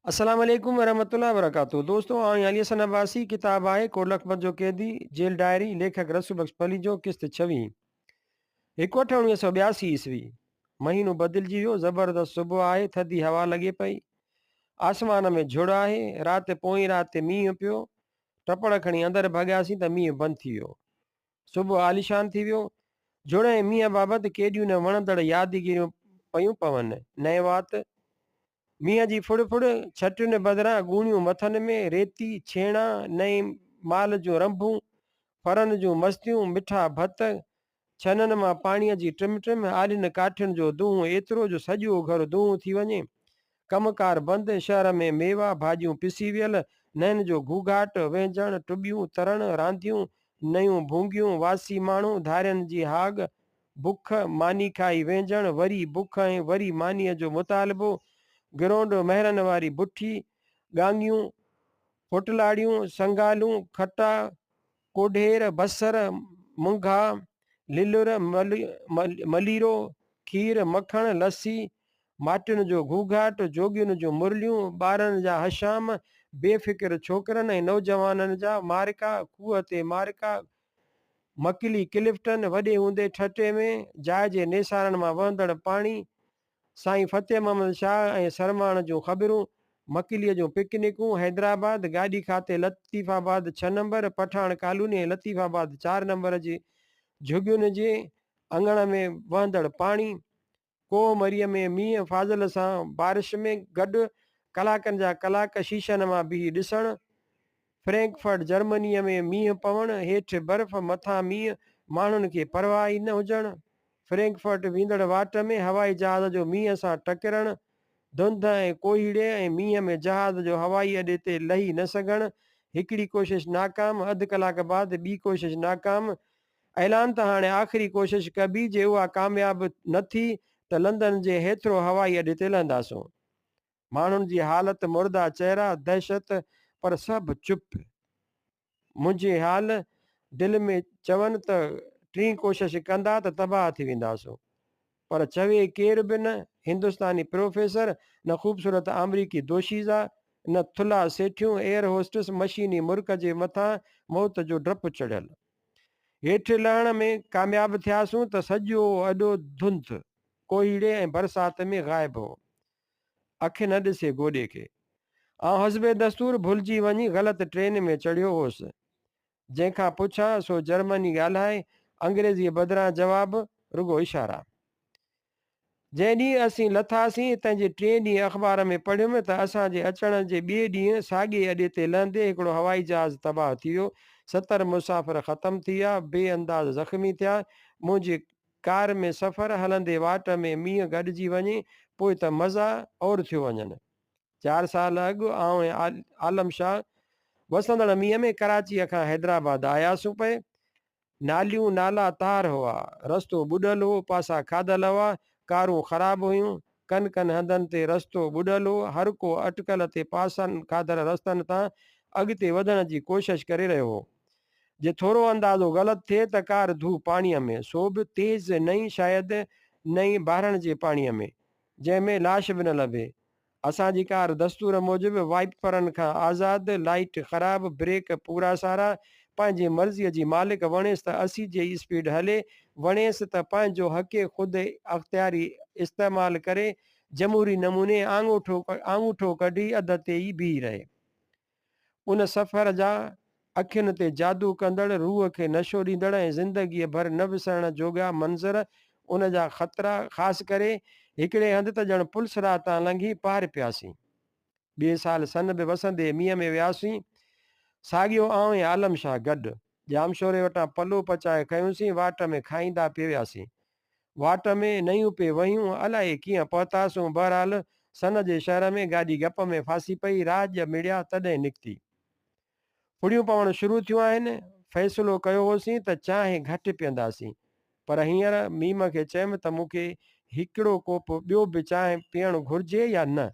अस्सलाम वालेकुम वरहमतुल्लाहि वबरकातुहू। दोस्तों अली हसन अब्बासी किताब आहे कोट लखपत जो कैदी जेल डायरी लेखक रसू बख्श पली जो किस्त 26 हिकु 1982 ईस्वी। महीनो बदिलजी वियो, ज़बरदस्त सुबुह आहे, थधी हवा लॻे पई, आसमान में झुड़ आहे। राति पोइ राति मींहुं पियो, टपड़ खणी अंदरि भॻियासीं त मींहुं बंदि थी वियो। सुबुह आलीशान थी वियो। झुड़ ऐं मींहं बाबति केॾियूं न वणंदड़ यादगिरियूं पयूं पवनि। नए वात मींहं जी फुड़ फुड़, छटियुनि बदिरां गूणियूं मथनि में, रेती छेणा, नई माल जूं रंभूं, फरनि जूं मस्तियूं, मिठा भत, छननि मां पाणीअ जी टिम टिम, आलियुनि काठियुनि जो दूंहुं एतिरो जो सॼो घर दूंहुं थी वञे। कमकार बंदि, शहर में मेवा भाॼियूं पिसी वियल, नैन जो घूघाट, वेझण, टुॿियूं तरण, रांदियूं, नयूं भूंगियूं, वासी माण्हू, धारियुनि जी हाग, बुख, मानी खाई वेझण, वरी बुख ऐं वरी मानीअ जो मुतालिबो, गिरोंड महरनि वारी बुठी, गांगियूं, पुटलाड़ियूं, संगालूं, खटा, कोढेर, बसर, मुंघा, लिलुर, मलीरो, खीर, मखण, लस्सी, माटियुनि जो घूघाट, जोगियुनि जूं मुरलियूं, ॿारनि जा हशाम, बेफ़िक्र छोकिरनि ऐं नौजवाननि जा मारिका, खूह ते मारिका, मकिली क्लिफ्टन, वॾे हूंदे ठटे में, जाइ जे नेसारनि मां वहंदड़ पाणी, साईं फ़तेह मोहम्मद शाह ऐं सरमाण जूं ख़बरूं, मकिलीअ जूं पिकनिकूं, हैदराबाद, गाॾी खाते लतीफ़ाबाद 6 नंबर, पठाण कॉलोनी ऐं लतीफ़ाबाद 4 नंबर जी झुॻियुनि जे अंगण में वहंदड़ पाणी, कोह मरीअ में मींहं, फाज़ल सां बारिश में गॾु, कलाकनि जा कलाक शीशनि मां बीही ॾिसणु, फ्रैंकफर्ट जर्मनीअ में मींहं पवणु, हेठि बर्फ़ मथां मींहं, माण्हुनि खे परवाह ई न हुजणु, फ्रैंकफर्ट वेंदड़ वाट में हवाई जहाज़ जो मींहं सां टकिरणु, धुंध ऐं कोहीड़े ऐं मींहं में जहाज़ जो हवाई अॾे ते लही न सघणु, हिकिड़ी कोशिशि नाकाम, अधु कलाक बाद ॿी कोशिशि नाकाम, ऐलान त हाणे आख़िरी कोशिशि कबी, जे उहा कामयाब न थी त लंदन जे हेतिरो हवाई अॾे ते लहंदासूं। माण्हुनि जी हालत मुर्दा चेहरा, दहशत, पर सभु चुप। मुंहिंजे हाल दिलि में चवनि त टीं कोशिशि कंदा त तबाह थी वेंदासूं, पर चवे केर बि न। हिंदुस्तानी प्रोफेसर, न ख़ूबसूरत अमरीकी दोशीज़ा, न थुल्हा सेठियूं, एयर होस्टिस, मशीनी मुर्क जे मथां मौत जो डपु चढ़ियल। हेठि लहण में कामयाबु थियासूं त सॼो अॾो धुंध, कोहीड़े ऐं बरसाति में ग़ाइबु हो। अखि न ॾिसे गोॾे खे। हसबे दस्तूर भुलिजी वञी ग़लति ट्रेन में चढ़ियो हुउसि। जंहिंखां पुछां सो जर्मनी ॻाल्हाए, अंग्रेज़ीअ बदिरां जवाबु, रुगो इशारा। जंहिं ॾींहुं असीं लथासीं तंहिंजे 3 ॾींहं अख़बार में पढ़ियुमि त असांजे अचण जे ॿिए ॾींहुं साॻिए अॾे ते लहंदे हिकिड़ो हवाई जहाज़ तबाह थी वियो। 70 मुसाफ़िर ख़तमु थी विया, बेअंदाज़ ज़ख़्मी थिया। मुंहिंजी कार में सफ़र हलंदे वाट में मींहुं गॾिजी वञे, पोइ त मज़ा और थियो वञनि। 4 साल अॻु आउं ऐं आलम शाह वसंदड़ मींहं में कराचीअ खां हैदराबाद आयासूं पए। नालियूं नाला तार हुआ, रस्तो ॿुॾल हो, पासा खाधल हुआ, कारूं ख़राब हुयूं, कन कन हंधनि ते रस्तो ॿुॾल हो, हर को अटकल ते पासनि खाधल रस्तनि तां अॻिते वधण जी कोशिशि करे रहियो हो। जे थोरो अंदाज़ो ग़लति थिए त कार धू पाणीअ में, सो बि तेज़ नई, शायदि नई ॿारण जे पाणीअ में, जंहिंमें लाश बि न लभे। असांजी कार दस्तूर मूजिबि वाइपरनि खां आज़ादु, लाइट ख़राबु, ब्रेक पूरा सारा, पंहिंजी मर्ज़ीअ जी मालिक। वणेसि त 80 जी स्पीड हले, वणेसि त पंहिंजो हक़े ख़ुदि अख़्तियारी इस्तेमालु करे, जमहूरी नमूने आङूठो कढी अध ते ई बीही रहे। उन सफ़र जा अखियुनि ते जादू कंदड़, रूह खे नशो ॾींदड़ ऐं ज़िंदगीअ भर न विसरण जोॻा मंज़र, उन जा ख़तरा, ख़ासि करे हिकिड़े हंधि त ॼण पुलिसरा तां लंघी पार पियासीं। ॿिए साल सन बि वसंदे मींहं में वियासीं, साॻियो आउं ऐं आलम शाह गॾु। जामशोरे वटां पलो पचाए खयोंसीं, वाट में खाईंदा पिए वियासीं। वाट में नयूं पे वहियूं, अलाए कीअं पहुतासूं। बहरहाल सन जे शहर में गाॾी गप में फासी पई, राज मिड़िया तॾहिं निकिती। फुड़ियूं पवणु शुरू थियूं आहिनि। फ़ैसिलो कयो होसीं त चांहि घटि पीअंदासीं, पर हींअर मीम खे चयुमि त मूंखे हिकिड़ो कोप ॿियो बि चांहि पीअणु घुरिजे या न,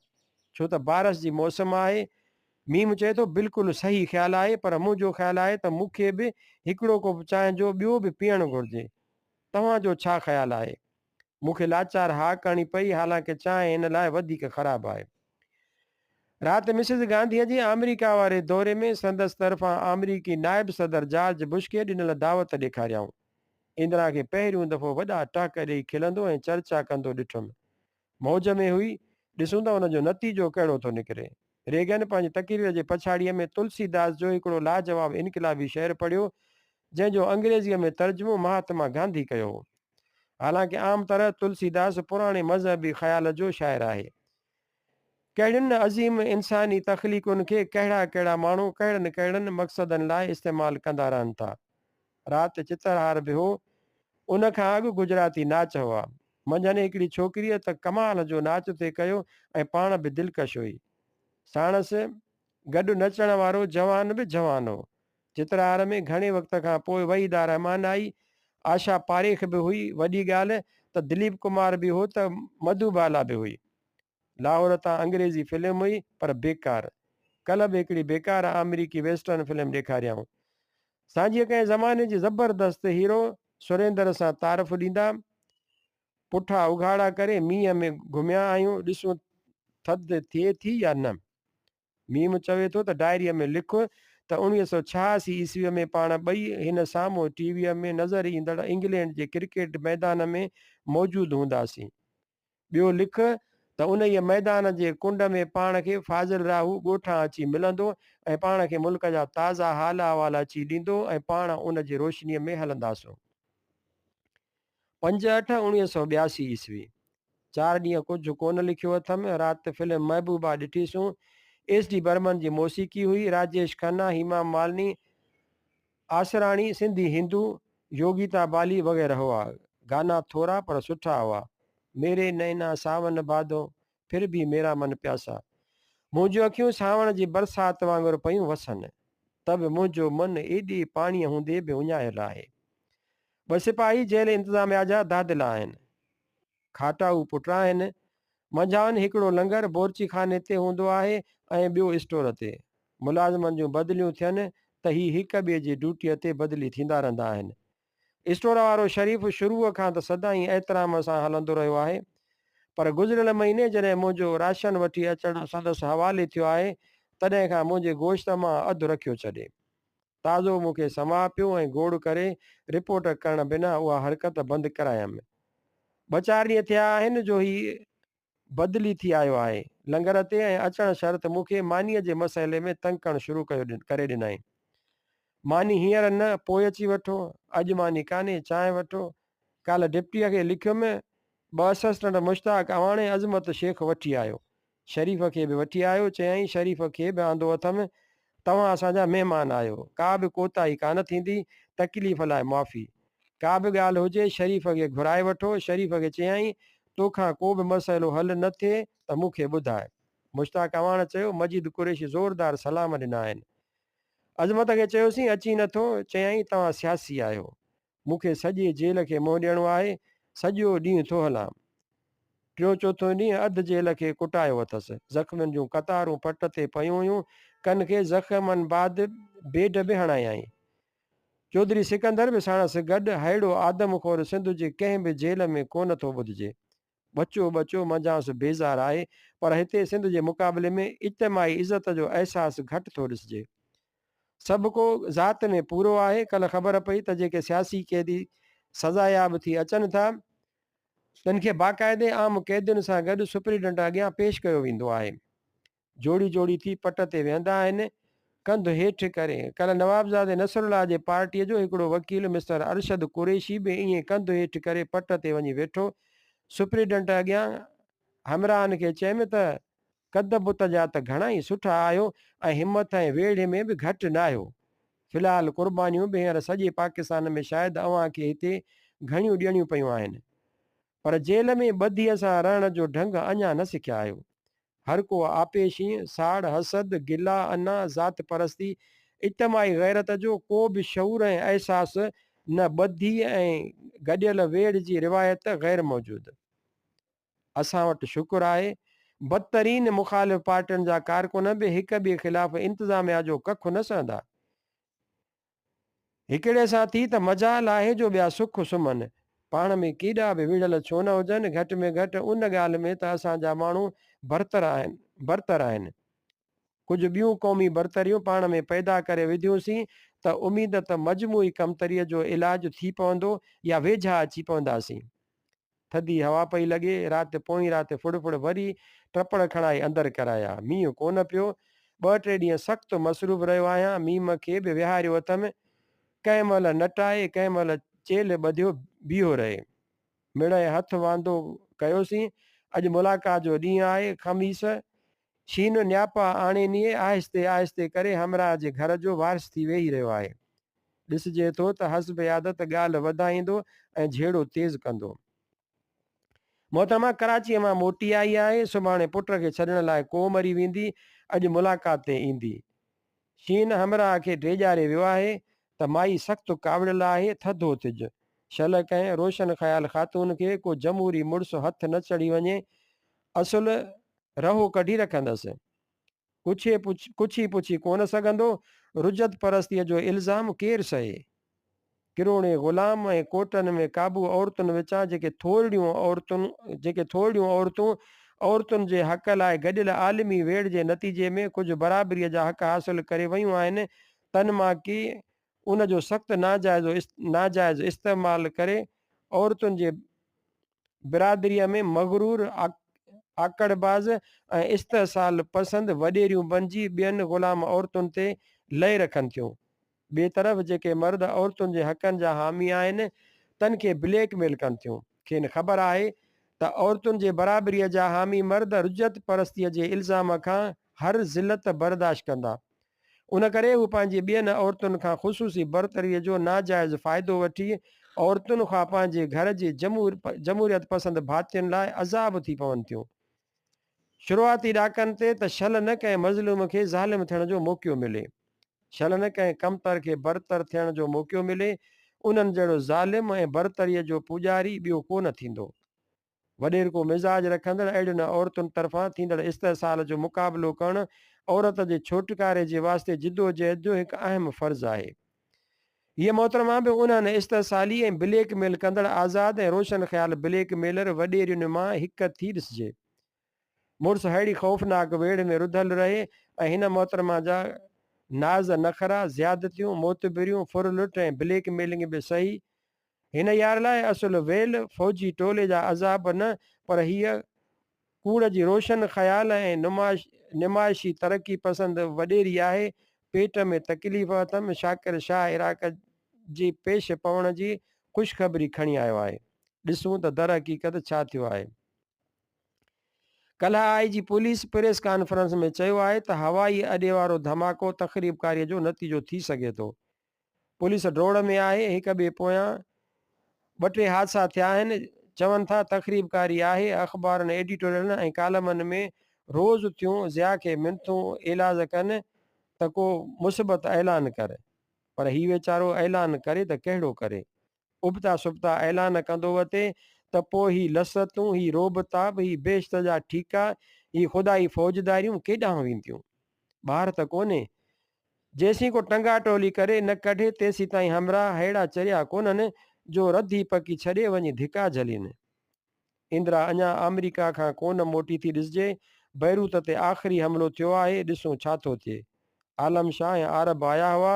छो त बारिश जी मौसम आहे। मीम चए थो बिल्कुलु सही ख़्यालु आहे, पर मुंहिंजो ख़्यालु आहे त मूंखे बि हिकिड़ो कोप चांहि जो ॿियो बि पीअणु घुरिजे। तव्हांजो छा ख़्यालु आहे? मूंखे लाचार हा करणी पई, हालांकि चांहि हिन लाइ वधीक ख़राबु आहे। राति मिसिस गांधीअ जे अमेरिका वारे दौरे में संदसि तरफ़ां अमरीकी नायब सदर जॉर्ज बुश खे ॾिनल दावत ॾेखारियाऊं। इंदिरा खे पहिरियों दफ़ो वॾा टहक ॾेई खिलंदो ऐं चर्चा कंदो ॾिठुमि। मौज में हुई, ॾिसूं त हुनजो नतीजो कहिड़ो थो निकिरे। रेगन पंहिंजी तक़रीर जे पछाड़ीअ में तुलसीदास जो हिकिड़ो लाजवाब इनकलाबी शेर पढ़ियो, जंहिंजो अंग्रेज़ीअ में तर्जुमो महात्मा गांधी कयो हो। हालांकि आम तरह तुलसीदास पुराणे मज़हबी ख़्याल जो शाइर आहे। कहिड़ियुनि अज़ीम इंसानी तख़लीक़ुनि खे कहिड़ा कहिड़ा माण्हू कहिड़नि कहिड़नि मक़सदनि लाइ इस्तेमालु कंदा रहनि था। राति चित्रहार बि हो, उन खां अॻु गुजराती नाच हुआ। मंझंदि हिकिड़ी छोकिरीअ त कमाल जो नाच ते कयो ऐं पाण बि दिलकश हुई। साणसि गॾु नचण वारो जवान बि जवान हो। चित्रहार में घणे वक़्त खां पोइ वहीदा रहमान आई, आशा पारेख बि हुई, वॾी ॻाल्हि त दिलीप कुमार बि हो, त मधुबाला बि हुई। लाहौर तां अंग्रेज़ी फिल्म हुई पर बेकार। कल्ह बि हिकिड़ी बेकार अमरीकी वेस्टर्न फिल्म ॾेखारियऊं। साझीअ कंहिं ज़माने जी ज़बरदस्त हीरो सुरेंद्र सां तारफ़ ॾींदा, पुठा उघाड़ा करे मींहं में घुमिया आहियूं, ॾिसूं थधि थिए थी या न। मीम चवे थो त डायरीअ में लिख त 1986 ईस्वीअ में पाण ॿई हिन साम्हूं टीवीअ में नज़र ईंदड़ इंग्लैंड जे क्रिकेट मैदान में मौजूदु हूंदासीं। ॿियो लिख त उन ई मैदान जे कुंड में पाण खे फाज़िल राहू ॻोठां अची मिलंदो ऐं पाण खे मुल्क जा ताज़ा हाल अहवाल अची ॾींदो ऐं पाण उन जी रोशनीअ में हलंदासूं। 5/8/1982 ईस्वी। 4 ॾींहं कुझु कोन लिखियो अथमि। राति फिल्म महबूबा ॾिठीसूं। एस डी बर्मन जी मौसीक़ी हुई। राजेश खन्ना, हेमा मालिनी, आसराणी, सिंधी हिंदू, योगिता बाली वग़ैरह हुआ। गाना थोरा पर सुठा हुआ। मेरे नैना सावन बाधो, फिर भी मेरा मन प्यासा। मुंहिंजूं अखियूं सावण जी बरसाति वांगुरु पयूं वसनि, त बि मुंहिंजो मन एॾे पाणीअ हूंदे बि उञायल आहे। ॿ सिपाही जेल इंतिज़ामिया जा दादिला आहिनि। खाटाऊ पुट आहिनि। मंझाउनि हिकिड़ो लंगर बोरची खाने ते हूंदो आहे ऐं ॿियो स्टोर ते। मुलाज़िमनि जूं बदिलियूं थियनि त ही हिक ॿिए जी ड्यूटीअ ते बदिली थींदा रहंदा आहिनि। स्टोर वारो शरीफ़ शुरूअ खां त सदाईं एतिराम सां हलंदो रहियो आहे, पर गुज़िरियल महीने जॾहिं मुंहिंजो राशन वठी अचणु संदसि हवाले थियो आहे, तॾहिं खां मुंहिंजे गोश्त मां अधु रखियो छॾे। ताज़ो मूंखे समा पियो ऐं गोड़ करे रिपोर्ट करण बिना उहा हरकत बंदि करायमि। 2-4 ॾींहं थिया आहिनि जो ही बदिली थी आयो आहे लंगर ते, ऐं अचणु शर्त मूंखे मानीअ जे मसइले में तंग करणु शुरू करे ॾिनई। मानी हींअर न, पोइ अची वठो, अॼु मानी कान्हे, चांहि वठो। काल्ह डिप्टीअ खे लिखियुमि, 2 असिस्टेंट मुश्ताक अवाणे अज़मत शेख वठी आयो। शरीफ़ खे बि वठी आयो। चयईं शरीफ़ खे बि आंदो अथमि, तव्हां असांजा महिमान आहियो, का बि कोताही कान थींदी, तकलीफ़ लाइ माफ़ी। का बि ॻाल्हि हुजे शरीफ़ खे घुराए वठो। शरीफ़ खे चयईं, तोखां को बि मसइलो हल न थिए त मूंखे ॿुधाए। मुश्ताक अवाण चयो। मजीद कुरैशी ज़ोरदार सलाम ॾिना आहिनि। अज़मत खे चयोसीं, अची नथो। चयईं, तव्हां सियासी आहियो, मूंखे सॼे जेल खे मुंहुं ॾियणो आहे, सॼो ॾींहुं थो हलां। 3-4 ॾींहुं अधु जेल खे कुटायो अथसि। ज़ख़्मनि जूं कतारूं पट ते पयूं हुयूं। कन खे ज़ख़्मनि बाद बेड बि हणायई। चौधरी सिकंदर बि साणसि गॾु। अहिड़ो आदमखोर सिंध जे कंहिं बि जेल में कोन थो ॿुधिजे। बचो बचो मंझांसि बेज़ार आहे, पर हिते सिंध जे मुक़ाबले में इज्तमाही इज़त जो अहसासु घटि थो ॾिसिजे। सभु को ज़ात में पूरो आहे। कल्ह ख़बर पई त जेके सियासी क़ैदी सज़ायाब थी अचनि था, तन खे बाक़ाइदे आम क़ैदियुनि सां गॾु सुप्रीडेंट अॻियां पेश कयो वेंदो आहे। जोड़ी जोड़ी थी पट ते वेहंदा आहिनि, कंधु हेठि करे। कल्ह नवाबज़ादे नसरुल्लाह जे पार्टीअ जो हिकिड़ो वकील मिस्टर अरशद कुरैशी बि ईअं कंधु हेठि करे पट ते वञी वेठो। सुप्रीडेंट अॻियां हमराहनि खे चयमि त कद बुत जा त घणा ई सुठा आहियो ऐं हिमत ऐं वेढ़े में बि घटि न आहियो। फ़िलहालु क़ुर्बानियूं बि हींअर सॼे पाकिस्तान में शायदि अव्हां खे हिते घणियूं ॾियणियूं पियूं आहिनि, पर जेल में ॿधीअ सां रहण जो ढंग अञा न सिखिया आहियो। हर को आपेशी, साड़, हसद, गिला, अना, ज़ात परस्ती, इज्तमाही गैरत जो को बि शऊर ऐं अहसासु न। ॿधी ऐं गॾियल वेड़ जी रिवायत ग़ैर मौजूदु। असां वटि शुक्र आहे, बदतरीन मुख़ालिफ़ पार्टियुनि जा कारकुन बि हिक ॿिए ख़िलाफ़ इंतिज़ामिया जो कखु न सहंदा। हिकिड़े सां थी त मजाल आहे जो ॿिया सुख सुम्हनि, पाण में केॾा बि विढ़ल छो न हुजनि, घटि में घटि उन ॻाल्हि में त असांजा माण्हू बरतर आहिनि। कुझु ॿियूं क़ौमी बरतरियूं पाण में पैदा करे विधियूंसीं त उमेद त मजमूई कमतरीअ जो इलाजु थी पवंदो या वेझा अची पवंदासीं। थधी हवा पई लॻे, राति पोइ राति फुड़ वरी टपड़ खणाए अंदरि कराया। मींहुं कोन पियो। 2-3 ॾींहं सख़्तु मसरूफ़ रहियो आहियां। मीम खे बि विहारियो अथमि। कंहिं महिल नटाए, कंहिं महिल चेल ॿधियो बीहो रहे। मिड़े हथु वांदो कयोसीं। अॼु मुलाक़ात जो ॾींहुं आहे, ख़मीस। शीन न्यापा आणे निए आहिस्ते आहिस्ते करे हमरा जे घर जो वारिस थी वेही रहियो आहे। ॾिसिजे थो त हस्ब आदत ॻाल्हि वधाईंदो ऐं झेड़ो तेज़ कंदो। मोहतरमा कराचीअ मां मोटी आई आहे। सुभाणे पुट खे छॾण लाइ कोमरी वेंदी। अॼु मुलाक़ात ते ईंदी। शीन हमरा खे ड्रेजारे वियो आहे त माई सख़्तु कावड़ियल आहे। थधो थिज शल कंहिं रोशन ख़याल ख़ातून खे को जमहूरी मुड़ुसु हथु न चढ़ी वञे, असुल रहो कढी रखंदसि। कुछी पुछी कोन सघंदो। रुजत परस्तीअ जो इल्ज़ाम केरु सहे। किरोणे ग़ुलाम ऐं कोटनि में क़ाबू औरतुनि विचां जेके थोरियूं औरतूं औरतुनि जे हक़ लाइ गॾियल आलिमी वेड़ जे नतीजे में कुझु बराबरीअ जा हक़ हासिल करे वयूं आहिनि, तन मां की उन जो सख़्तु नाजाइज़ इस्तेमालु करे औरतुनि जे बिरादरीअ में मगरूर आकड़बाज़ ऐं इस्तेसाल पसंदि वॾेरियूं बणिजी ॿियनि ग़ुलाम औरतुनि ते लय रखनि थियूं। ॿिए तरफ़ जेके मर्द औरतुनि जे हक़नि जा हामी आहिनि, तन खे ब्लैकमेल कनि थियूं। खेनि ख़बर आहे त औरतुनि जे बराबरीअ जा हामी मर्द रुजत परस्तीअ जे इल्ज़ाम खां हर ज़िलत बर्दाश्त कंदा। उन करे हू पंहिंजी ॿियनि औरतुनि खां ख़ुसूसी बरतरीअ जो नाजाइज़ फ़ाइदो वठी औरतुनि खां पंहिंजे घर जे जमहूरियत पसंदि भातियुनि लाइ अज़ाब थी पवनि थियूं। शुरूआती ॾाकनि ते त शल न कंहिं मज़लूम खे ज़ालिम थियण जो मौक़ो मिले, शल न कंहिं कमतर खे बरतर थियण जो मौक़ो मिले। उन्हनि जहिड़ो ज़ालिम ऐं बरतरीअ जो पुॼारी ॿियो कोन थींदो। वॾेर को मिज़ाज रखंदड़ अहिड़ियुनि औरतुनि तरफ़ां थींदड़ इस्तेसाल जो मुक़ाबिलो करणु औरत जे छुटकारे जे वास्ते जिदोजहद जो हिकु अहम फ़र्ज़ु आहे। हीअ मोहतरमा बि उन्हनि इस्तेसाली ऐं ब्लैकमेल कंदड़ आज़ादु ऐं रोशन ख़्याल ब्लैकमेलर वॾेरियुनि मां हिकु थी ॾिसिजे। मुड़ुसु अहिड़ी ख़ौफ़नाक वेड़ में रुधल रहे ऐं हिन मोहतरमा जा नाज़ नखरा, ज़्यादतियूं, मोतबिरियूं, फुरलुट ऐं ब्लैकमेलिंग बि सही। हिन यार लाइ असुल वेल फ़ौजी टोले जा अज़ाब न, पर हीअ कूड़ जी रोशन ख़याल ऐं नुमाइशी तरक़ी पसंदि वॾेरी आहे। पेट में तकलीफ़ अथमि शाकिर शाह इराक़ जी पेश पवण जी ख़ुशख़बरी खणी आयो आहे। ॾिसूं त दर हक़ीक़त छा थियो आहे। कल्ह IG पुलिस प्रेस कॉन्फ्रेंस में चयो आहे त हवाई अॾे वारो धमाको तक़रीबकारीअ जो नतीजो थी सघे थो। पुलिस डोड़ में आहे। हिक ॿिए पोयां 2-3 हादसा थिया आहिनि। चवनि था तक़रीबकारी आहे। अख़बारनि एडिटोरियल ऐं कालमनि में रोज़ थियूं ज़िया खे मिनथूं इलाज कनि त को मुसीबत ऐलान कर, पर हीउ वीचारो ऐलान करे त कहिड़ो करे। उबता सुबता ऐलान कंदो वते त पोइ ही लसतूं, ही रोबताब, ही बेश्त जा ठीका, ही ख़ुदाई फ़ौजदारियूं केॾांहुं वेंदियूं। ॿार त कोन्हे। जेसीं को टंगा टोली करे न कढे तेसीं ताईं हमरा अहिड़ा चरिया कोन्हनि जो रधी पकी छॾे वञी धिका झलीनि। इंदिरा अञा अमेरिका खां कोन मोटी थी ॾिसिजे। बैरूत ते आख़िरी हमिलो थियो आहे। ॾिसूं छा थो थिए। आलम शाह ऐं आरब आया हुआ।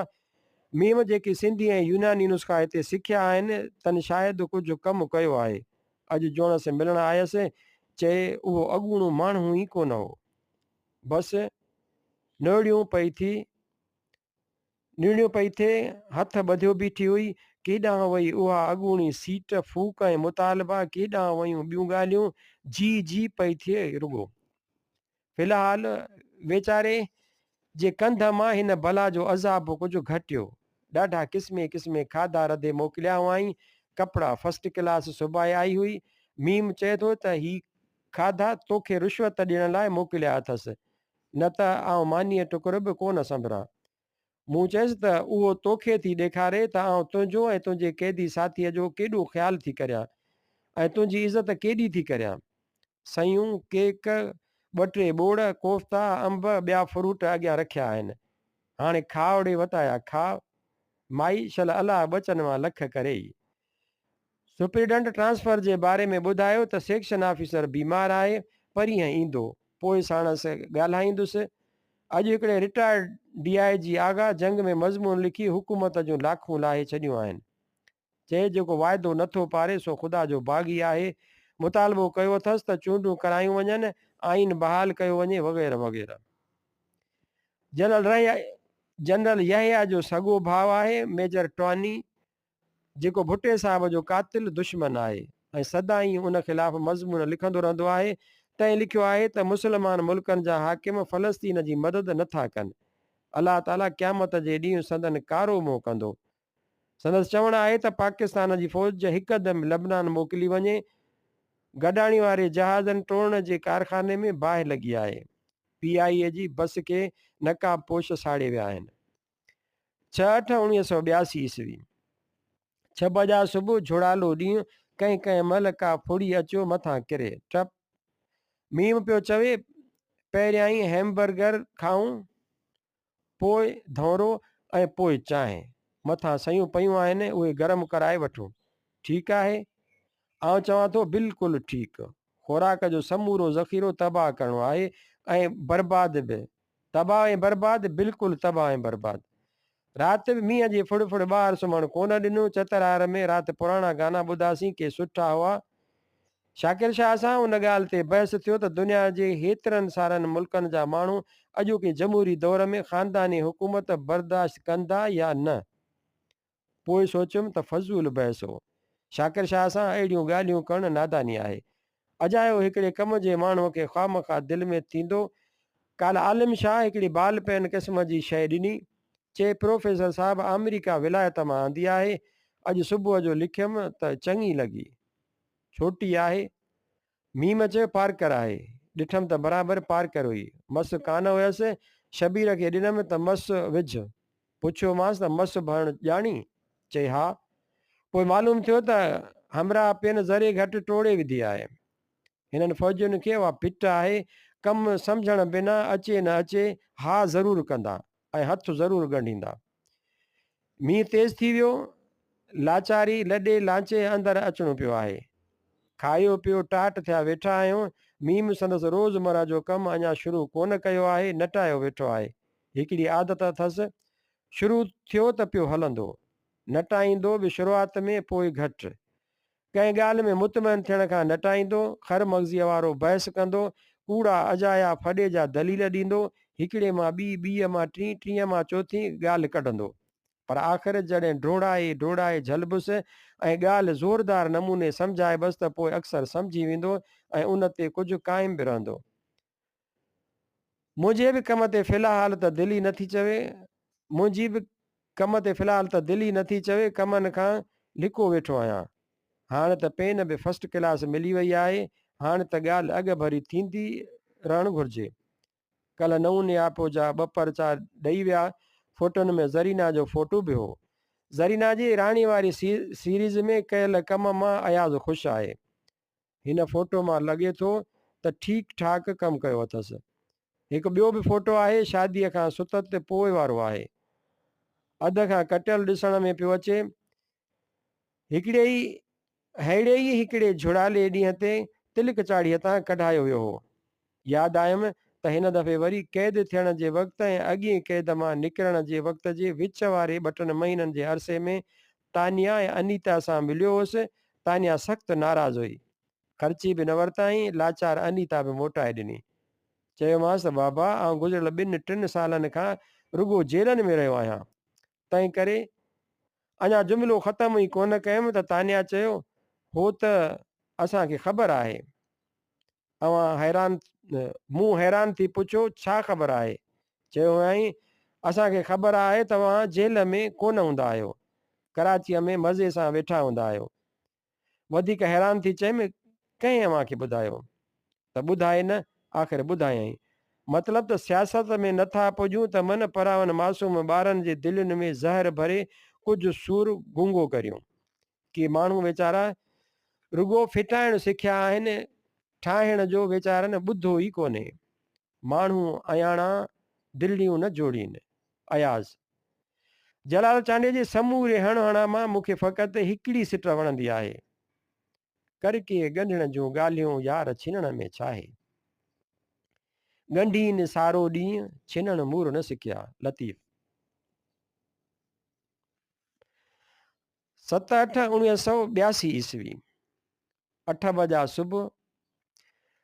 मीम जेकी सिंधी ऐं यूनानी नुस्ख़ा हिते सिखिया आहिनि तन शायदि कुझु कमु कयो आहे। अॼु जोण से मिलणु आयसि। चए उहो अॻूणो माण्हू ई कोन हो। बसि निड़ियूं पई थिए, हथ ॿधियो बीठी हुई। केॾांहुं वई उहा अॻूणी सीट, फूक ऐं मुतालबा, केॾांहुं वयूं ॿियूं ॻाल्हियूं। जी पई थिए रुॻो। फ़िलहाल वीचारे जे कंध मां हिन बला जो अज़ाब कुझु घटियो। ॾाढा क़िस्मे खाधा रधे मोकिलिया हुआईं। कपिड़ा फर्स्ट क्लास सुबाए आई हुई। मीम चए थो त ही खाधा तोखे रिश्वत ॾियण लाइ मोकिलिया अथसि, न त आउं मानीअ टुकुर बि कोन संभरां। मूं चयसि त उहो तोखे थी ॾेखारे त आउं तुंहिंजो ऐं तुंहिंजे क़ैदी साथीअ जो केॾो ख़्यालु थी करियां ऐं तुंहिंजी इज़त केॾी थी करियां। सयूं, केक, 2-3 ॿोड़, कोफ्ता, अंब, ॿिया फ्रूट अॻियां रखिया आहिनि। हाणे खावड़े वताया खा। माई शल अलाह बचन मां लख करे ई। सुप्रीडेंट ट्रांसफर जे बारे में ॿुधायो त सेक्शन ऑफिसर बीमार आहे, परीहं ईंदो, पोइ साणसि ॻाल्हाईंदुसि। अॼु हिकिड़े रिटायर्ड DIG आगाह जंग में मज़मून लिखी हुकूमत जूं लाखूं लाहे छॾियूं आहिनि। चए जेको वाइदो नथो पारे सो ख़ुदा जो बाग़ी आहे। मुतालबो कयो अथसि त चूंडूं करायूं वञनि, आइन बहाल कयो वञे, वग़ैरह वग़ैरह। जनरल यहिया जो सॻो भाउ आहे मेजर टॉनी, जेको भुट्टे साहब जो कातिल दुश्मन आहे ऐं सदाईं उन ख़िलाफ़ मज़मून लिखंदो रहंदो आहे। तंहिं लिखियो आहे त मुस्लमान मुल्कनि जा हाकिम फ़लस्तीन जी मदद नथा कनि। अलाह ताला क़यामत जे ॾींहुं संदन कारो मुंहुं कंदो। संदसि चवणु आहे त पाकिस्तान जी फ़ौज हिकदमि लबनान मोकिली वञे। गॾाणी वारे जहाज़नि टोड़ण जे कारखाने में बाहि लॻी आहे। PIA जी बस खे नकाबपोश साड़े विया आहिनि। 6/8/1982 ईस्वी 6 बजा सुबुह झुड़ालो ॾींहुं कंहिं कंहिं महिल का फुड़ी अचो मथां किरे टप। मींहुं पियो चवे पहिरियां ई हैमबर्गर खाऊं, पोइ धौरो ऐं पोइ चांहि। मथां सयूं पयूं आहिनि, उहे गरम कराए वठो। ठीकु आहे? आउं चवां थो बिल्कुलु ठीकु। खुराक जो समूरो ज़ख़ीरो तबाह करिणो आहे ऐं बर्बाद बि। तबाह ऐं बर्बाद, बिल्कुलु तबाह ऐं बर्बाद। राति बि मींहं जी फुड़ फुड़ ॿाहिरि सुम्हणु कोन ॾिनो। चतरार में राति पुराणा गाना ॿुधासीं के सुठा हुआ। शाकिर शाह सां उन ॻाल्हि ते बहस थियो त दुनिया जे हेतिरनि सारनि मुल्कनि जा माण्हू अॼोके जमहूरी दौर में ख़ानदानी हुकूमत बर्दाश्त कंदा या न। पोइ सोचियुमि त फज़ूल बहस हो। शाकिर शाह सां अहिड़ियूं ॻाल्हियूं करणु नादानी आहे। अजायो हिकिड़े कम जे माण्हूअ खे ख़ामख़ा दिलि में थींदो। काल्ह आलिम शाह हिकिड़ी बाल पेन क़िस्म जी शइ ॾिनी। चए प्रोफेसर साहिबु अमेरिका विलायत मां आंदी आहे। अॼु सुबुह जो लिखियमि त चङी लॻी। छोटी आहे। मीम चयो पार्कर आहे। ॾिठमि त बराबरि पार्कर हुई। मस कान हुयसि। शबीर खे ॾिनमि त मस विझ। पुछियोमांसि त मस भरणु ॼाणी? चई हा। पोइ मालूम थियो त हमरा पेन ज़रे घटि टोड़े विधी आहे। हिननि फ़ौजियुनि खे उहा पिट आहे। कमु सम्झण बिना अचे न अचे हा ज़रूरु कंदा ऐं हथु ज़रूरु ॻंढींदा। मींहुं तेज़ थी वियो। लाचारी लॾे लांचे अंदरि अचिणो पियो आहे। खायो पियो टाट थिया वेठा आहियूं। मीम संदसि रोज़मर्रा जो कमु अञा शुरू कोन कयो आहे, नटायो वेठो आहे। हिकिड़ी आदत अथसि, शुरू थियो त पियो हलंदो, नटाईंदो बि शुरूआति में, पोइ घटि। कंहिं ॻाल्हि में मुतमइन थियण खां नटाईंदो, ख़र मग़ज़ीअ वारो बहस कंदो, कूड़ा अजाया फॾे जा दलील ॾींदो, हिकिड़े मां ॿी, ॿीअ मां टीं, टीह मां चोथीं ॻाल्हि कढंदो। पर आख़िर जॾहिं ढोड़ाए झलबुस ऐं ॻाल्हि ज़ोरदार नमूने सम्झाए बसि त पोइ अक्सर सम्झी वेंदो ऐं उन ते कुझु क़ाइमु बि रहंदो। मुंहिंजे बि कम ते फ़िलहाल त दिलि ई नथी चवे। मुंहिंजी बि कम ते फ़िलहाल त दिलि ई नथी चवे। कमनि खां लिको वेठो आहियां। हाणे त पेन बि फस्ट क्लास मिली वई आहे। हाणे त ॻाल्हि अॻु भरी थींदी रहणु घुरिजे। कल्ह नमूने आपो जा 2 परचा ॾेई विया। फोटुनि में ज़रीना जो फोटो बि हो। ज़रीना जी राणी वारी सीरीज़ में कयल कम मां अयाज़ ख़ुशि आहे। हिन फोटो मां लॻे थो त ठीकु ठाक कमु कयो अथसि। हिकु ॿियो बि फोटो आहे, शादीअ खां सुतत पोइ वारो आहे। अध खां कटियल ॾिसण में पियो अचे। अहिड़े ई हिकिड़े झुड़ाले ॾींहं ते तिलक चाढ़ीअ तां कढायो वियो हो। यादि आयमि त हिन दफ़े वरी क़ैद थियण जे वक़्तु ऐं अॻिए क़ैद मां निकिरण जे वक़्त जे विच वारे 2 महीननि जे अरसे में तानिया ऐं अनीता सां मिलियो हुउसि। तानिया सख़्तु नाराज़ हुई। ख़र्ची बि न वरिताईं। लाचार अनीता बि मोटाए ॾिनी। चयोमांसि त बाबा आउं गुज़िरियल 2-3 सालनि खां रुगो जेलनि में रहियो आहियां। तंहिं करे अञा जुमिलो ख़तमु ई कोन कयुमि त तानिया चयो हो त असांखे ख़बर आहे। मूं हैरान थी पुछियो छा ख़बर आहे? चयो ऐं असांखे ख़बर आहे तव्हां जेल में कोन हूंदा आहियो, कराचीअ में मज़े सां वेठा हूंदा आहियो। वधीक हैरान थी चयुमि कंहिं अव्हांखे ॿुधायो? त ॿुधाए न, आख़िर ॿुधायई। मतिलबु त सियासत में नथा पुॼूं त मन परावन मासूम ॿारनि जे दिलनि में ज़हर भरे कुझु सूर गुंगो करियूं। कि माण्हू वीचारा रुगो फिटाइण सिखिया आहिनि, ठाहिण जो वीचारनि ॿुधो ई कोन्हे। माण्हू अयाणा दिलियूं न जोड़ीनि। अयाज़। जलाल चांडे जे समूरे हणा मां मूंखे फ़क़ति हिकिड़ी सिट वणंदी आहे। करके ॻंढण जूं ॻाल्हियूं यार छिनण में छा आहे। ॻंढीनि सारो ॾींहुं छिनण मूर न सिखिया। लतीफ़। 7/8/1982 ईस्वी 8 बजा सुबुह।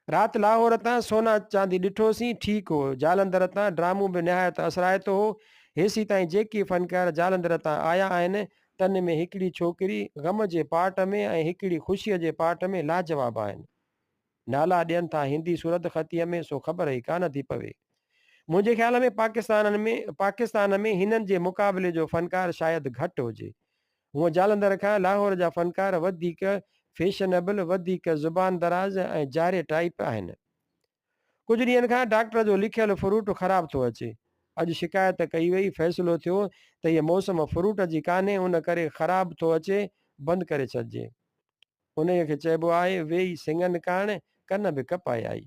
राति लाहौर तां सोना चांदी ॾिठोसीं ठीकु हो। जालंधर तां ड्रामो बि निहायत असराइतो हो। हेसी ताईं जेके फ़नकार जालंधर तां आया आहिनि तन में हिकिड़ी छोकिरी ग़म जे पार्ट में ऐं हिकिड़ी ख़ुशीअ जे पार्ट में लाजवाब आहिनि। नाला ॾियनि था हिंदी सूरत ख़तीअ में, सो ख़बर ई कान थी पवे। मुंहिंजे ख़्याल में पाकिस्तान में हिननि जे मुक़ाबले जो फ़नकार शायदि घटि हुजे। हूअं जालंधर खां लाहौर जा फ़नकार वधीक फैशनेबल, वधीक ज़ुबान दराज़ ऐं जारे टाइप आहिनि। कुझु ॾींहंनि खां डॉक्टर जो लिखियलु फ्रूट ख़राबु थो अचे। अॼु शिकायत कई वई, फ़ैसिलो थियो त हीअ मौसम फ्रूट जी कान्हे, उन करे ख़राबु थो अचे, बंदि करे छॾिजे। उन खे चइबो आहे वेही सिंगनि काण कन बि कपाए आई।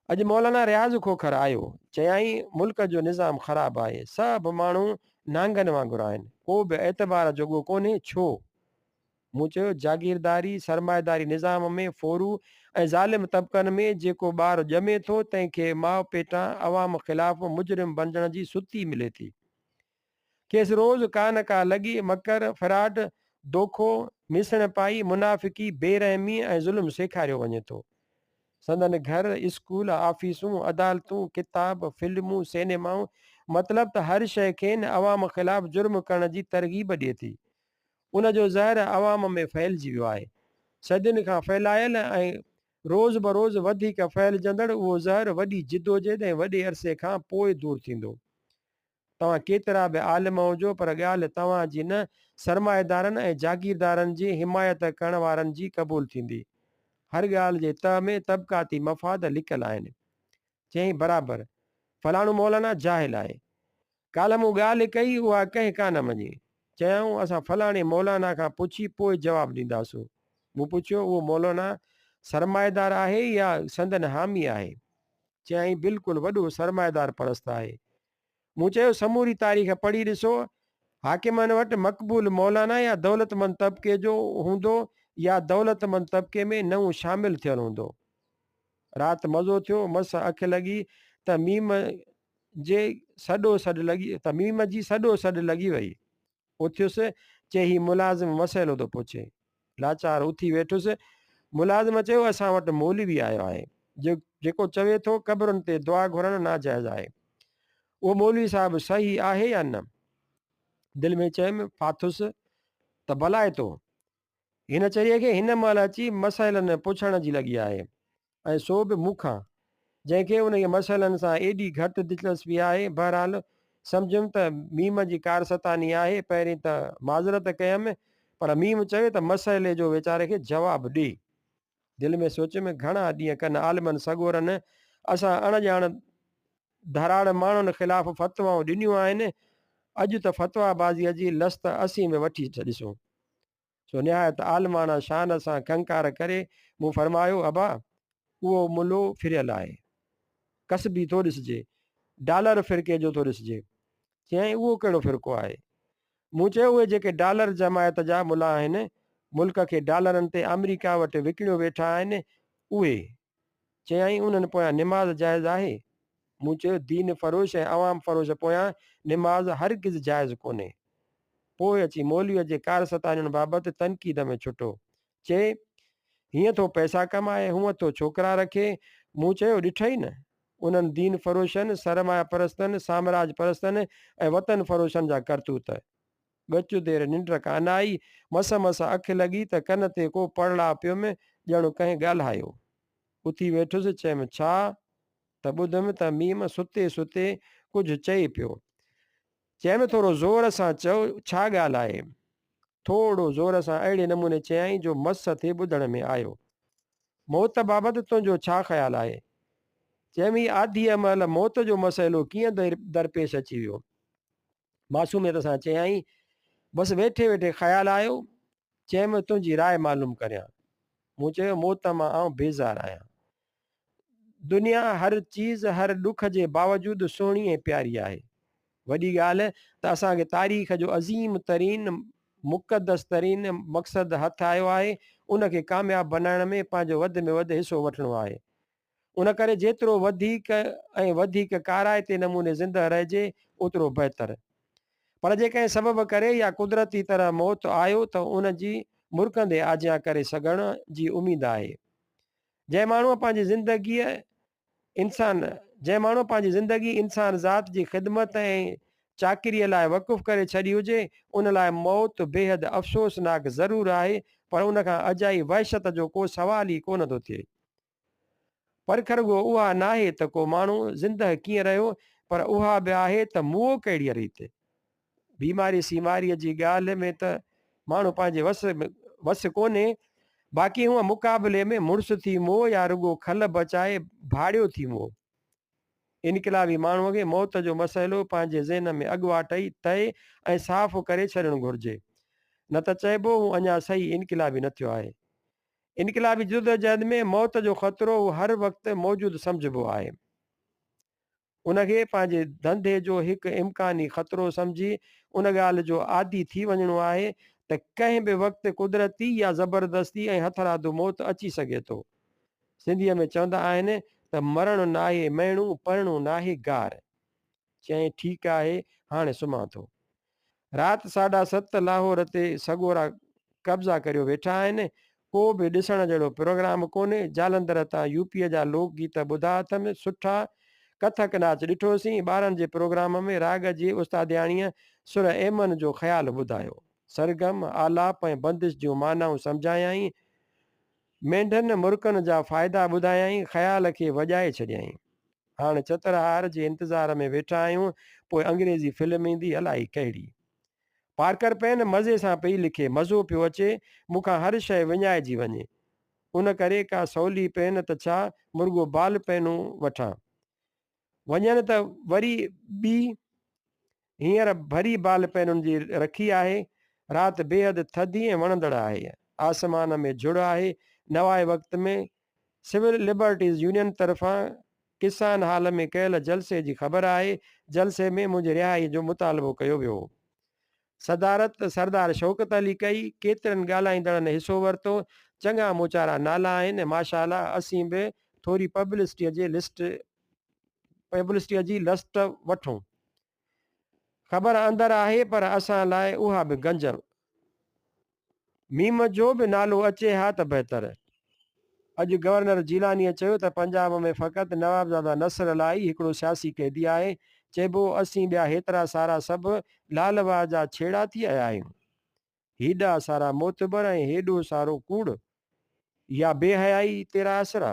अॼु मौलाना रियाज़ खोखर आयो, चयाईं मुल्क जो निज़ाम ख़राबु आहे, सभु माण्हू नांगनि वांगुरु आहिनि, को बि एतबार जोॻो कोन्हे। छो? मूं चयो जागीरदारी सरमाएदारी निज़ाम में फोरू ऐं ज़ालिम तबिक़नि में जेको ॿारु ॼमे थो तंहिंखे माउ पेटां अवाम ख़िलाफ़ मुजरिम बणजण जी सुती मिले थी। खेसि रोज़ का न का लॻी मकर फिराड दोखो मिसण पाई मुनाफ़िकी बेरहमी ऐं ज़ुल्म सेखारियो वञे थो। संदन घर स्कूल ऑफिसूं अदालतूं किताब फिल्मूं सिनेमाऊं मतिलबु त हर शइ खेनि अवाम ख़िलाफ़ जुर्म करण जी तरग़ीब ॾिए थी। उन जो ज़हर अवाम में फैलिजी वियो आहे। सदियुनि खां फैलायल ऐं रोज़ बरोज़ वधीक फैलिजंदड़ उहो ज़हर वॾी जिदोजहद ऐं वॾे अरसे खां पोइ दूरि थींदो। तव्हां केतिरा बि आलिम हुजो पर ॻाल्हि तव्हांजी न सरमाएदारनि ऐं जागीरदारनि जी हिमायत करण वारनि जी क़बूल थींदी। हर ॻाल्हि जे तह में तबिक़ाती मफ़ाद लिकियल आहिनि। चयईं बराबरि, फलाणो मौलाना जाहिल आहे। काल्ह मूं ॻाल्हि कई, उहा कंहिं कान मञी। चयऊं असां फलाणे मौलाना खां पुछी पोइ जवाबु ॾींदासूं। मूं पुछियो उहो मौलाना सरमाएदार आहे या संदन हामी आहे? चयईं बिल्कुलु वॾो सरमाएदार परस्त आहे। मूं चयो समूरी तारीख़ पढ़ी ॾिसो, हाकिमनि वटि मक़बूल मौलाना या दौलतमंद तबिके जो हूंदो या दौलतमंद तबिके में नओं शामिलु थियलु हूंदो। राति मज़ो थियो, मस अख लॻी त मीम जी सॾो सॾ लॻी वई। उथियुसि, चई ही मुलाज़िम मसइलो थो पुछे। लाचार उथी वेठुसि। मुलाज़िम चयो असां वटि मौलवी आयो आहे, जेको चवे थो क़बरुनि ते दुआ घुरणु नाजाइज़ आहे। उहो मौलवी साहिबु सही आहे या न? दिलि में चयुमि फाथुसि त भलाए थो, हिन चरीअ खे हिन महिल अची मसइलनि पुछण जी लॻी आहे, ऐं सो बि मूंखां, जंहिंखे उन मसइलनि सां एॾी घटि दिलचस्पी आहे। बहरहाल सम्झुमि त मीम जी कारसतानी आहे। पहिरीं त माज़रत कयमि, पर मीम चयो त मसइले जो वीचारे खे जवाबु ॾे। दिलि में सोचियुमि घणा ॾींहं कनि आलिमनि सॻोरनि असां अणॼाण धराड़ माण्हुनि ख़िलाफ़ फ़तवाऊं ॾिनियूं आहिनि। अॼु त फ़तवाबाज़ीअ जी लस्त असीं में वठी ॾिसूं। सो निहायत आलमाना शान सां कंकार करे मूं फरमायो अबा उहो मुलो फिरियल आहे, कसबी थो ॾिसिजे, डॉलर फ़िरके जो थो ॾिसिजे। चयईं उहो कहिड़ो फ़िरको आहे? मूं चयो उहे जेके डॉलर जमायत जा मुला आहिनि, मुल्क खे डॉलरनि ते अमेरिका वटि विकिणियो वेठा आहिनि, उहे। चयईं उन्हनि पोयां निमाज़ जाइज़ आहे? मूं चयो दीन फ़रोश ऐं अवाम फ़रोश पोयां निमाज़ हरगिज़ जाइज़ कोन्हे। पोइ अची मौलवीअ जे कारसतानियुनि बाबति तनक़ीद में छुटो। चए हीअं थो पैसा कमाए, हूअं थो छोकिरा रखे। मूं चयो ॾिठई न, उन्हनि दीन फ़रोशनि, सरमाया परस्तनि, साम्राज परस्तनि ऐं वतन फ़रोशनि जा करतूत। ॻच देरि निंड कान आई, मस अखि लॻी त कन ते को पड़ला पियुमि, ॼणो कंहिं ॻाल्हायो। उथी वेठुसि, चयुमि छा? त ॿुधमि त मीम सुते सुते कुझु चए पियो। चयमि थोरो ज़ोर सां चओ, छा ॻाल्हि आहे? थोरो ज़ोर सां अहिड़े नमूने चयाईं जो मस थे ॿुधण में आयो। मौत बाबति तुंहिंजो छा ख़्यालु आहे? चयमि आधीअ महिल मौत जो मसइलो कीअं दरपेश अची वियो? मासूमियत सां चयाईं बसि वेठे वेठे ख़्यालु आयो। चयमि तुंहिंजी राय मालूम करियां। मूं चयो मौत मां आउं बेज़ार आहियां। दुनिया हर चीज़ हर ॾुख जे बावजूदि सुहिणी ऐं प्यारी आहे। वॾी ॻाल्हि त असांखे तारीख़ जो अज़ीम तरीन मुक़दस तरीन मक़सदु हथु आयो आहे, उनखे कामयाबु बनाइण में पंहिंजो वधि में वधि हिसो वठिणो आहे। उन करे जेतिरो वधीक ऐं वधीक काराइते नमूने ज़िंदह रहिजे ओतिरो बहितर। पर जे कंहिं सबब करे या कुदरती तरह मौत आयो त उन जी मुरकंदे आजियां करे सघण जी उमेद आहे। जंहिं माण्हूअ पंहिंजी ज़िंदगीअ इंसान जंहिं माण्हूअ पंहिंजी ज़िंदगी इंसान ज़ात जी ख़िदमत ऐं चाकिरीअ लाइ वक़ुफ़ करे छॾी हुजे, उन लाइ मौत बेहदि अफ़सोसनाक ज़रूरु आहे, पर उन खां अजाई वहशत जो को सुवाल ई कोन थो थिए। पर रुॻो उहा नाहे त को माण्हू ज़िंदह कीअं रहियो, पर उहा बि आहे त मुओ कहिड़ीअ रीति। बीमारी सीमारीअ जी ॻाल्हि में त माण्हू पंहिंजे वस कोन्हे, बाक़ी हूअं मुक़ाबले में मुड़ुसु थी मोह या रुॻो खल बचाए भाड़ियो थी मोह। इनक़िलाबी माण्हूअ खे मौत जो मसइलो पंहिंजे ज़हन में अॻुवाट ई तइ ऐं साफ़ करे छॾणु घुरिजे, न त चइबो हू अञा सही इनक़िलाबी न थियो आहे। इनक़िलाबी जदोजहद में मौत जो ख़तरो हर वक़्तु मौजूदु सम्झिबो आहे। उनखे पंहिंजे धंधे जो हिकु इम्कानी ख़तरो सम्झी उन ॻाल्हि जो आदी थी वञिणो आहे त कंहिं बि वक़्तु कुदरती या ज़बरदस्ती ऐं हथरादो मौत अची सघे थो। सिंधीअ में चवंदा आहिनि त मरणु नाहे महणू, परणो नाहे गार। चई ठीकु आहे, हाणे सुम्हां थो। राति 7:30 लाहौर ते सगोरा कब्ज़ा करियो वेठा आहिनि। को बि ॾिसण जहिड़ो प्रोग्राम कोन्हे। जालंधर तां यूपीअ जा लोकगीत ॿुधा अथमि सुठा। कथक नाच ॾिठोसीं। ॿारनि जे प्रोग्राम में राग जी उस्तादियाणीअ सुर एमन जो ख़्यालु ॿुधायो। सरगम, आलाप ऐं बंदिश जूं मानाऊं सम्झायई। मेंढनि मुर्कनि जा फ़ाइदा ॿुधायई, ख़्याल खे वॼाए छॾियईं। हाणे चतरहार जे इंतज़ार में वेठा आहियूं, पोइ अंग्रेज़ी फिल्म ईंदी अलाही कहिड़ी। पार्कर पेन मज़े सां पई लिखे, मज़ो पियो अचे, मूंखां हर शइ विञाइजी वञे। उन करे का सवली पेन त छा, मुर्गो बाल पेनूं वठां। वञनि त वरी ॿी हींअर भरी बाल पेनुनि जी रखी आहे। राति बेहदि थधी ऐं वणंदड़ आहे। आसमान में झुड़ आहे। नवाए वक़्त में सिविल लिबर्टीज़ यूनियन तरफ़ां किसान हाल में कयल जलसे जी ख़बर आहे। जलसे में मुंहिंजी रिहाई जो मुतालबो कयो वियो। सदारत सरदार शौकत अली कई। केतिरनि ॻाल्हाईंदड़नि हिसो वरितो। चङा मूचारा नाला आहिनि। माशाअल्लाह, असीं बि थोरी पब्लिसिटीअ जी लस्ट वठूं। ख़बर अंदरि आहे, पर असां लाइ उहा बि गंज। मीम जो बि नालो अचे हा त बहितर। अॼु गवर्नर जीलानीअ चयो त पंजाब में फ़क़ति नवाबज़ादा नसर लाई हिकिड़ो सियासी कैदी आहे। चइबो असीं ॿिया हेतिरा सारा सभु लालवाह जा छेड़ा थी आया आहियूं। हेॾा सारा मोतबर ऐं हेॾो सारो कूड़, या बेहयाई तेरा असरा।